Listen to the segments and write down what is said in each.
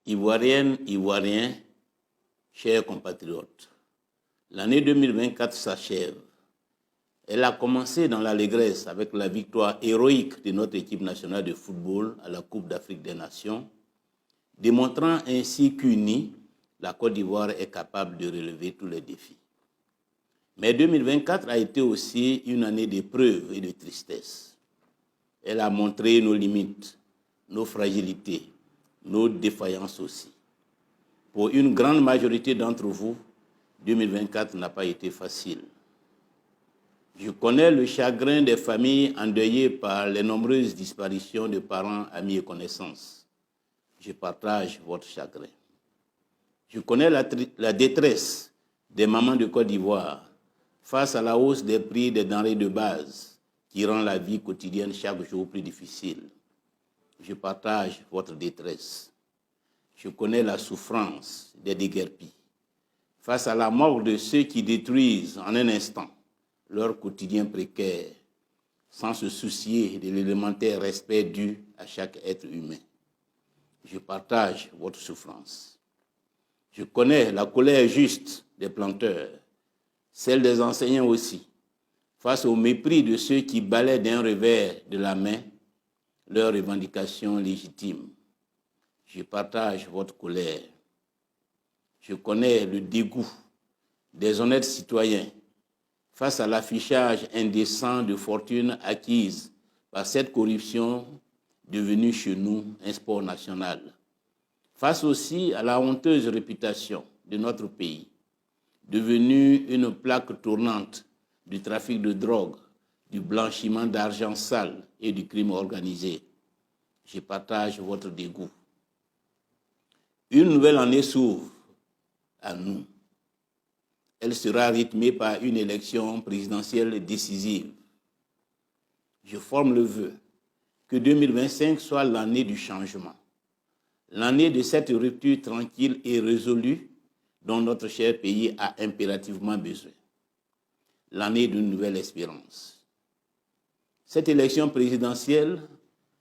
Ivoiriennes, Ivoiriens, chers compatriotes, l'année 2024 s'achève. Elle a commencé dans l'allégresse avec la victoire héroïque de notre équipe nationale de football à la Coupe d'Afrique des Nations, démontrant ainsi qu'unie, la Côte d'Ivoire est capable de relever tous les défis. Mais 2024 a été aussi une année d'épreuves et de tristesse. Elle a montré nos limites, nos fragilités, nos défaillances aussi. Pour une grande majorité d'entre vous, 2024 n'a pas été facile. Je connais le chagrin des familles endeuillées par les nombreuses disparitions de parents, amis et connaissances. Je partage votre chagrin. Je connais la détresse des mamans de Côte d'Ivoire face à la hausse des prix des denrées de base qui rend la vie quotidienne chaque jour plus difficile. Je partage votre détresse. Je connais la souffrance des déguerpis face à la mort de ceux qui détruisent en un instant leur quotidien précaire sans se soucier de l'élémentaire respect dû à chaque être humain. Je partage votre souffrance. Je connais la colère juste des planteurs, celle des enseignants aussi, face au mépris de ceux qui balaient d'un revers de la main leurs revendications légitimes. Je partage votre colère. Je connais le dégoût des honnêtes citoyens face à l'affichage indécent de fortunes acquises par cette corruption devenue chez nous un sport national. Face aussi à la honteuse réputation de notre pays, devenue une plaque tournante du trafic de drogue, du blanchiment d'argent sale et du crime organisé. Je partage votre dégoût. Une nouvelle année s'ouvre à nous. Elle sera rythmée par une élection présidentielle décisive. Je forme le vœu que 2025 soit l'année du changement, l'année de cette rupture tranquille et résolue dont notre cher pays a impérativement besoin, l'année d'une nouvelle espérance. Cette élection présidentielle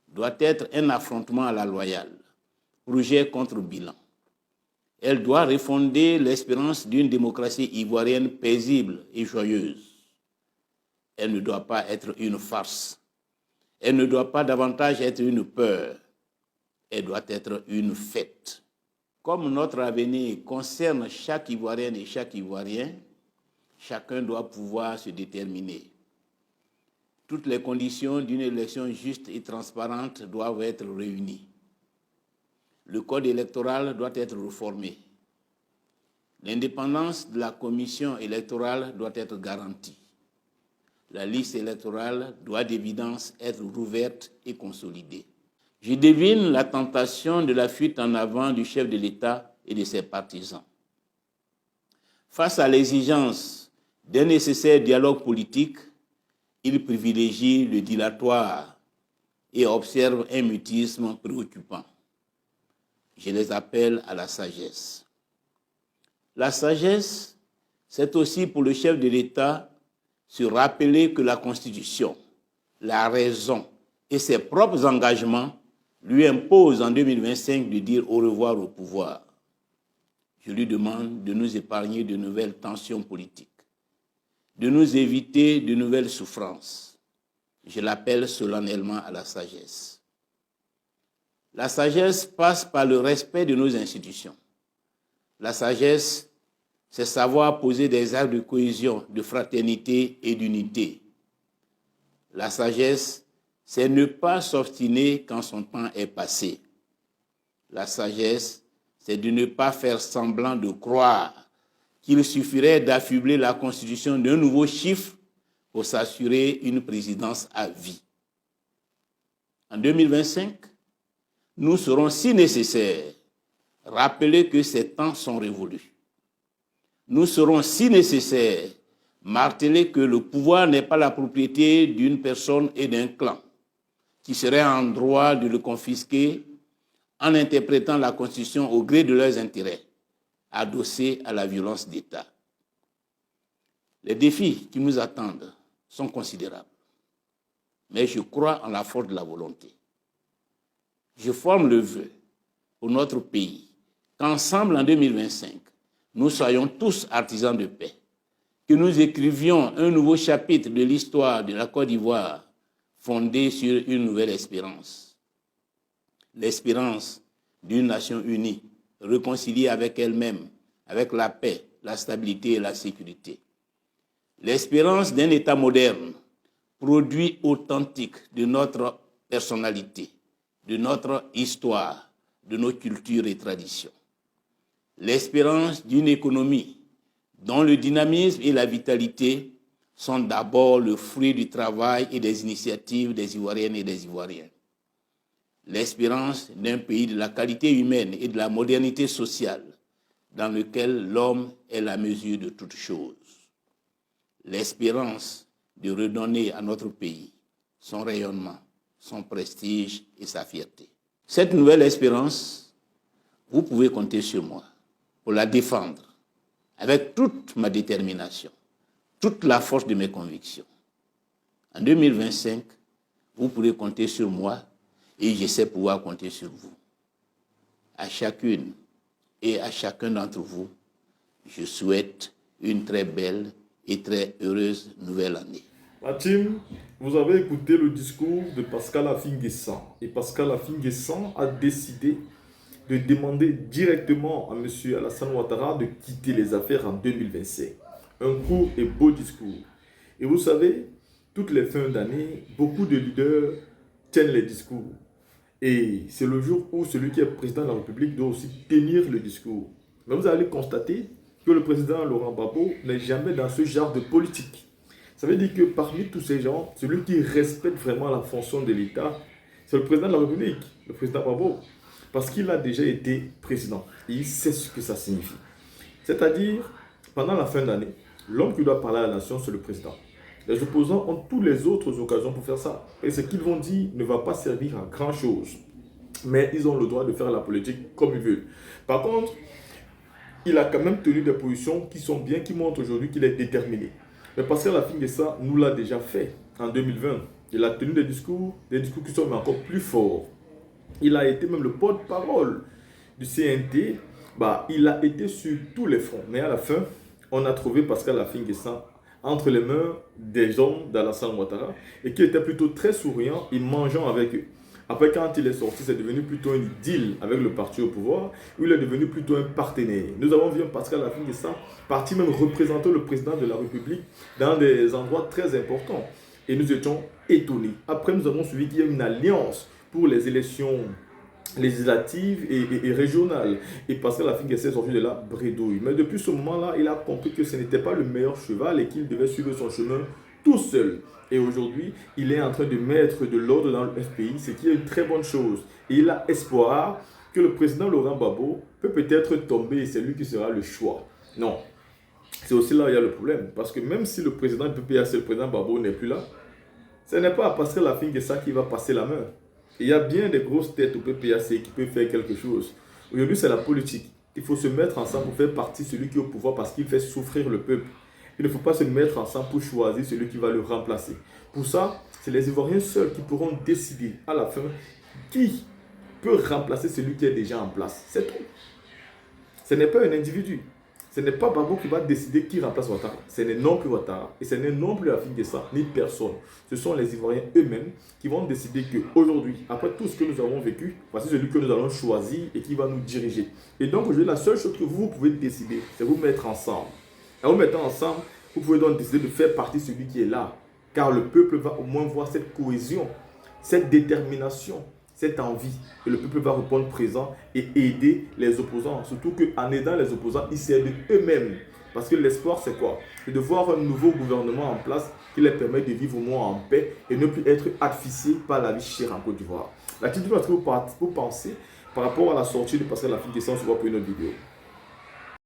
doit être un affrontement à la loyale, projet contre bilan. Elle doit refonder l'espérance d'une démocratie ivoirienne paisible et joyeuse. Elle ne doit pas être une farce. Elle ne doit pas davantage être une peur. Elle doit être une fête. Comme notre avenir concerne chaque Ivoirienne et chaque Ivoirien, chacun doit pouvoir se déterminer. Toutes les conditions d'une élection juste et transparente doivent être réunies. Le code électoral doit être réformé. L'indépendance de la commission électorale doit être garantie. La liste électorale doit d'évidence être rouverte et consolidée. Je devine la tentation de la fuite en avant du chef de l'État et de ses partisans. Face à l'exigence d'un nécessaire dialogue politique, il privilégie le dilatoire et observe un mutisme préoccupant. Je les appelle à la sagesse. La sagesse, c'est aussi pour le chef de l'État se rappeler que la Constitution, la raison et ses propres engagements lui imposent en 2025 de dire au revoir au pouvoir. Je lui demande de nous épargner de nouvelles tensions politiques, de nous éviter de nouvelles souffrances. Je l'appelle solennellement à la sagesse. La sagesse passe par le respect de nos institutions. La sagesse, c'est savoir poser des actes de cohésion, de fraternité et d'unité. La sagesse, c'est ne pas s'obstiner quand son temps est passé. La sagesse, c'est de ne pas faire semblant de croire qu'il suffirait d'affubler la Constitution d'un nouveau chiffre pour s'assurer une présidence à vie. En 2025, nous serons, si nécessaire, rappelés que ces temps sont révolus. Nous serons, si nécessaire, martelés que le pouvoir n'est pas la propriété d'une personne et d'un clan, qui seraient en droit de le confisquer en interprétant la Constitution au gré de leurs intérêts, adossés à la violence d'État. Les défis qui nous attendent sont considérables, mais je crois en la force de la volonté. Je forme le vœu pour notre pays qu'ensemble, en 2025, nous soyons tous artisans de paix, que nous écrivions un nouveau chapitre de l'histoire de la Côte d'Ivoire fondé sur une nouvelle espérance. L'espérance d'une nation unie, réconciliée avec elle-même, avec la paix, la stabilité et la sécurité. L'espérance d'un État moderne, produit authentique de notre personnalité, de notre histoire, de nos cultures et traditions. L'espérance d'une économie dont le dynamisme et la vitalité sont d'abord le fruit du travail et des initiatives des Ivoiriennes et des Ivoiriens. L'espérance d'un pays de la qualité humaine et de la modernité sociale dans lequel l'homme est la mesure de toutes choses. L'espérance de redonner à notre pays son rayonnement, son prestige et sa fierté. Cette nouvelle espérance, vous pouvez compter sur moi pour la défendre avec toute ma détermination, toute la force de mes convictions. En 2025, vous pourrez compter sur moi et je sais pouvoir compter sur vous. À chacune et à chacun d'entre vous, je souhaite une très belle et très heureuse nouvelle année. La team, vous avez écouté le discours de Pascal Affi-N'Guessan. Et Pascal Affi-N'Guessan a décidé de demander directement à M. Alassane Ouattara de quitter les affaires en 2025. Un court et beau discours. Et vous savez, toutes les fins d'année, beaucoup de leaders tiennent les discours. Et c'est le jour où celui qui est président de la République doit aussi tenir le discours. Mais vous allez constater que le président Laurent Gbagbo n'est jamais dans ce genre de politique. Ça veut dire que parmi tous ces gens, celui qui respecte vraiment la fonction de l'État, c'est le président de la République, le président Gbagbo. Parce qu'il a déjà été président. Et il sait ce que ça signifie. C'est-à-dire, pendant la fin d'année, l'homme qui doit parler à la nation, c'est le président. Les opposants ont toutes les autres occasions pour faire ça. Et ce qu'ils vont dire ne va pas servir à grand-chose. Mais ils ont le droit de faire la politique comme ils veulent. Par contre, il a quand même tenu des positions qui sont bien, qui montrent aujourd'hui qu'il est déterminé. Mais Pascal Affi-N'Guessan nous l'a déjà fait en 2020. Il a tenu des discours qui sont encore plus forts. Il a été même le porte-parole du CNT. Il a été sur tous les fronts. Mais à la fin, on a trouvé Pascal Affi-N'Guessan entre les mains des hommes d'Alassane Ouattara et qui était plutôt très souriant et mangeant avec eux. Après, quand il est sorti, c'est devenu plutôt un deal avec le parti au pouvoir, où il est devenu plutôt un partenaire. Nous avons vu un Pascal Affi-N'Guessan parti même représenter le président de la République dans des endroits très importants. Et nous étions étonnés. Après, nous avons suivi qu'il y a une alliance pour les élections législatives et régionales. Et Pascal Affi-N'Guessan est sorti de là bredouille. Mais depuis ce moment-là, il a compris que ce n'était pas le meilleur cheval et qu'il devait suivre son chemin tout seul. Et aujourd'hui, il est en train de mettre de l'ordre dans le FPI, ce qui est une très bonne chose. Et il a espoir que le président Laurent Gbagbo peut peut-être tomber et c'est lui qui sera le choix. Non. C'est aussi là où il y a le problème. Parce que même si le président du PPAC, le président Gbagbo n'est plus là, ce n'est pas à Pascal Affi-N'Guessan qui va passer la main. Il y a bien des grosses têtes au PPAC qui peuvent faire quelque chose. Aujourd'hui, c'est la politique. Il faut se mettre ensemble pour faire partie de celui qui est au pouvoir parce qu'il fait souffrir le peuple. Il ne faut pas se mettre ensemble pour choisir celui qui va le remplacer. Pour ça, c'est les Ivoiriens seuls qui pourront décider à la fin qui peut remplacer celui qui est déjà en place. C'est tout. Ce n'est pas un individu. Ce n'est pas Gbagbo qui va décider qui remplace Ouattara. Ce n'est non plus Ouattara et ce n'est non plus Affi-N'Guessan, ni personne. Ce sont les Ivoiriens eux-mêmes qui vont décider qu'aujourd'hui, après tout ce que nous avons vécu, voici celui que nous allons choisir et qui va nous diriger. Et donc aujourd'hui, la seule chose que vous pouvez décider, c'est vous mettre ensemble. En vous mettant ensemble, vous pouvez donc décider de faire partie de celui qui est là. Car le peuple va au moins voir cette cohésion, cette détermination, cette envie. Et le peuple va répondre présent et aider les opposants. Surtout qu'en aidant les opposants, ils s'aident eux-mêmes. Parce que l'espoir, c'est quoi? C'est de voir un nouveau gouvernement en place qui les permet de vivre au moins en paix et ne plus être asphyxiés par la vie chère en Côte d'Ivoire. La question que vous pensez par rapport à la sortie de Pascal Affi-N'Guessan, on se voit pour une autre vidéo.